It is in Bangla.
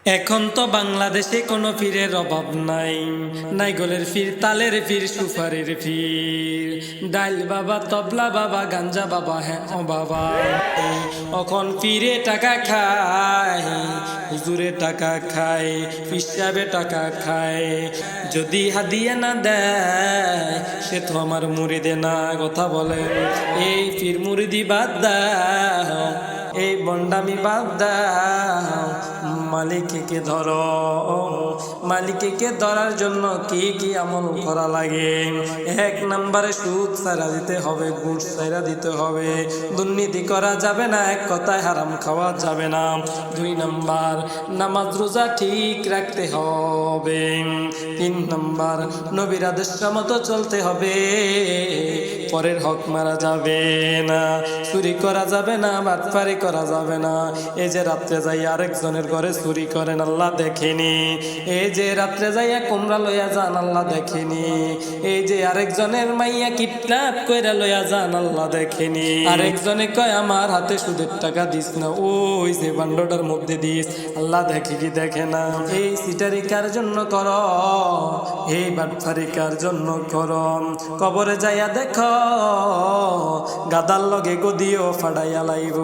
এখন তো বাংলাদেশে কোনো পীরের অভাব নাই, নাই গোলের পীর, তালের পীর, সুপারির পীর, ডাইল বাবা, তবলা বাবা, গাঞ্জা বাবা, হ্যাঁ ও বাবা। এখন পীরে টাকা খায়, হুজুরে টাকা খায়, পিসাবে টাকা খায়, যদি হাদিয়া না দেয় সে তো আমার মুরিদে না। কথা বলে এই পীর মুরিদি বাদ দাও, এই বন্ডামি বাদ দাও, মালিককে ধরো। মালিককে ধরার জন্য কি কি আমল করা লাগে? এক নম্বরে সুদ ছাড়া দিতে হবে, ঘুষ ছাড়া দিতে হবে, দুর্নীতি করা যাবে না, এক কথায় হারাম খাওয়া যাবে না। দুই নম্বর নামাজ রোজা ঠিক রাখতে হবে। তিন নম্বর নবীর আদেশ মতো চলতে হবে, পরের হক মারা যাবে না, চুরি করা যাবে না, বাটপারি করা যাবে না। এই যে রাত্রে যাই আরেকজনের ঘরে চুরি করেন, আল্লাহ দেখেনি। এই যে রাত্রে যাইয়া কুমড়া লইয়া যান, আল্লাহ দেখেনি। এই যে আরেকজনের মাইয়া কিডন্যাপ কইরা লইয়া যান, আল্লাহ দেখেনি। আরেকজনে কয় আমার হাতে সুদের টাকা দিস না, ওই যে বান্ডটার মধ্যে দিস, আল্লাহ দেখে কি দেখে না? এই সিটারি কার জন্য কর, এই বাটপারি কার জন্য কর? কবরে যাইয়া দেখো গাদার লগে গদিও ফাড়াইয়া লাইব।